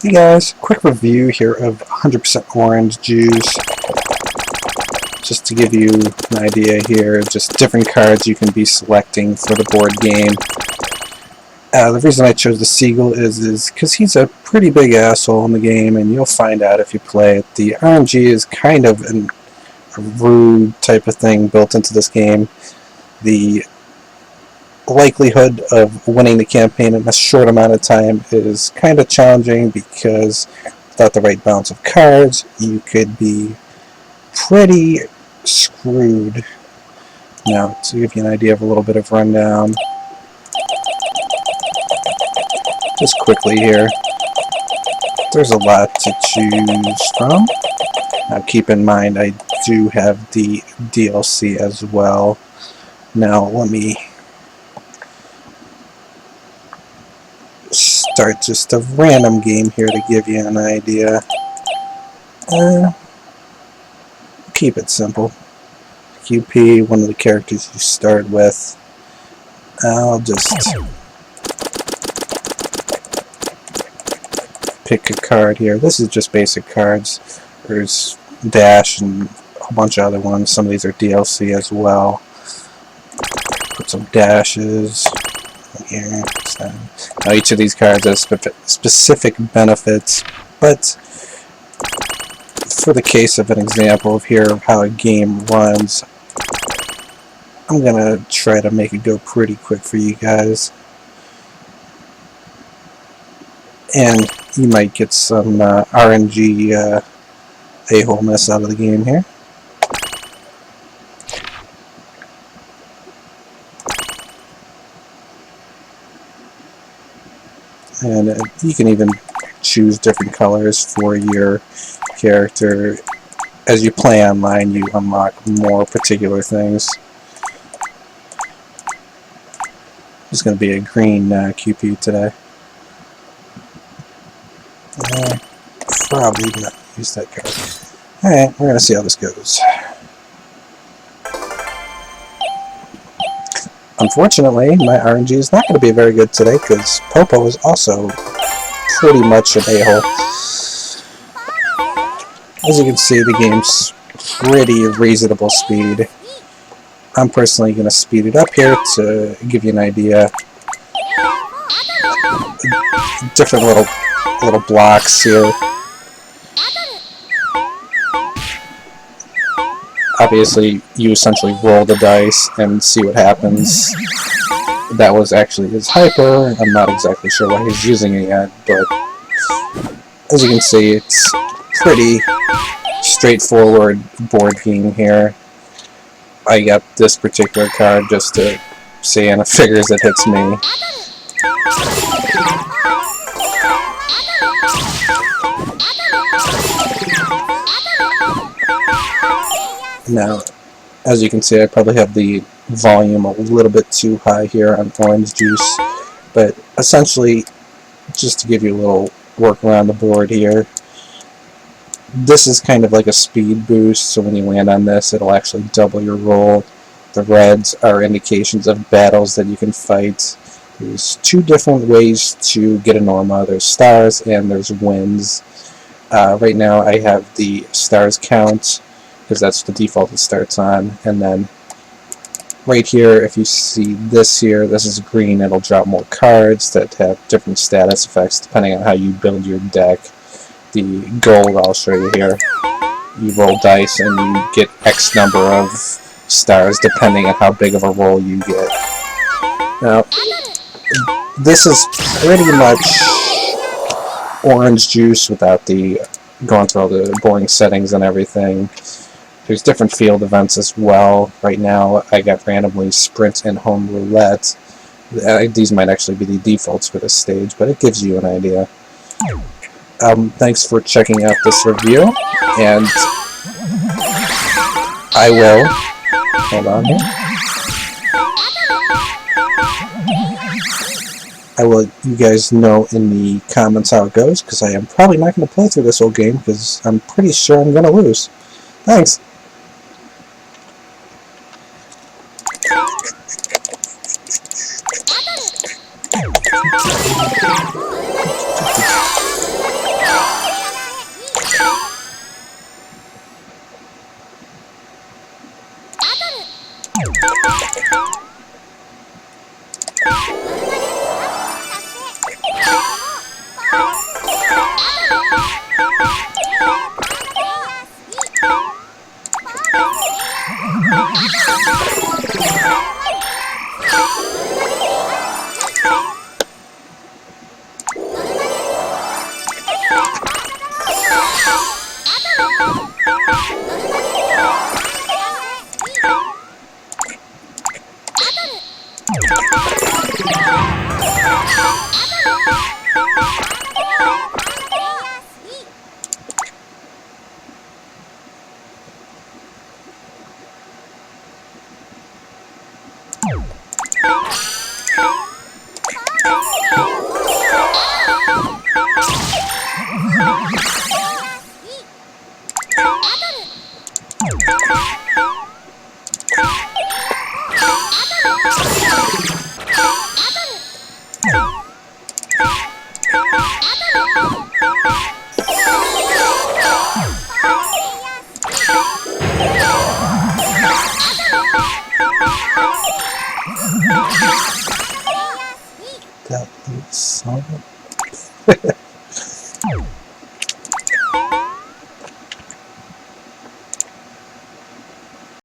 Hey guys, quick review here of 100% Orange Juice. Just to give you an idea here, just different cards you can be selecting for the board game. The reason I chose the Seagull is because he's a pretty big asshole in the game, and you'll find out if you play it. The RNG is kind of a rude type of thing built into this game. The likelihood of winning the campaign in a short amount of time is kind of challenging because without the right balance of cards, you could be pretty screwed. Now, to give you an idea of a little bit of rundown, just quickly here, there's a lot to choose from. Now, keep in mind, I do have the DLC as well. Now, let me start just a random game here to give you an idea. Keep it simple. QP, one of the characters you start with. I'll just pick a card here. This is just basic cards. There's Dash and a bunch of other ones. Some of these are DLC as well. Put some dashes here. Now each of these cards has specific benefits, but for the case of an example of here of how a game runs, I'm gonna try to make it go pretty quick for you guys, and you might get some RNG a-holeness out of the game here. And you can even choose different colors for your character. As you play online, you unlock more particular things. There's going to be a green QP today. Probably not use that card. Alright, we're going to see how this goes. Unfortunately, my RNG is not going to be very good today because Popo is also pretty much an a-hole. As you can see, the game's pretty reasonable speed. I'm personally going to speed it up here to give you an idea. Different little blocks here. Obviously, you essentially roll the dice and see what happens. That was actually his hyper. I'm not exactly sure why he's using it yet, but as you can see, it's pretty straightforward board game here. I got this particular card just to see, and it figures it hits me. Now, as you can see, I probably have the volume a little bit too high here on Orange Juice, but essentially, just to give you a little work around the board here, this is kind of like a speed boost, so when you land on this, it'll actually double your roll. The reds are indications of battles that you can fight. There's two different ways to get a Norma. There's stars and there's wins. Right now I have the stars count, because that's the default it starts on, and then right here, if you see this here, this is green, it'll drop more cards that have different status effects depending on how you build your deck. The gold, I'll show you here, you roll dice and you get X number of stars depending on how big of a roll you get. Now, this is pretty much Orange Juice without the going through all the boring settings and everything. There's different field events as well. Right now, I got randomly Sprint and Home Roulette. These might actually be the defaults for this stage, but it gives you an idea. Thanks for checking out this review, and I will... Hold on here. I will let you guys know in the comments how it goes, because I am probably not going to play through this whole game, because I'm pretty sure I'm going to lose. Thanks! That is so.